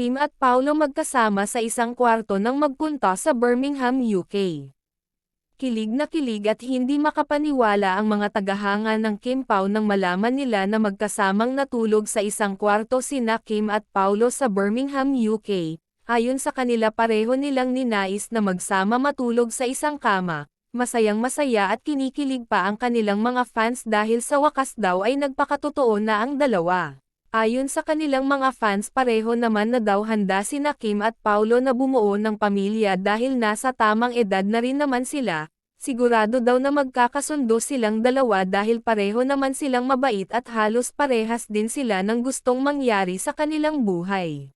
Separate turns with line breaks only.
Kim at Paolo magkasama sa isang kwarto nang magpunta sa Birmingham, UK. Kilig na kilig at hindi makapaniwala ang mga tagahanga ng Kim Pao nang malaman nila na magkasamang natulog sa isang kwarto sina Kim at Paolo sa Birmingham, UK. Ayon sa kanila pareho nilang ninais na magsama matulog sa isang kama. Masayang masaya at kinikilig pa ang kanilang mga fans dahil sa wakas daw ay nagpakatotoo na ang dalawa. Ayon sa kanilang mga fans pareho naman na daw handa sina Kim at Paolo na bumuo ng pamilya dahil nasa tamang edad na rin naman sila. Sigurado daw na magkakasundo silang dalawa dahil pareho naman silang mabait at halos parehas din sila ng gustong mangyari sa kanilang buhay.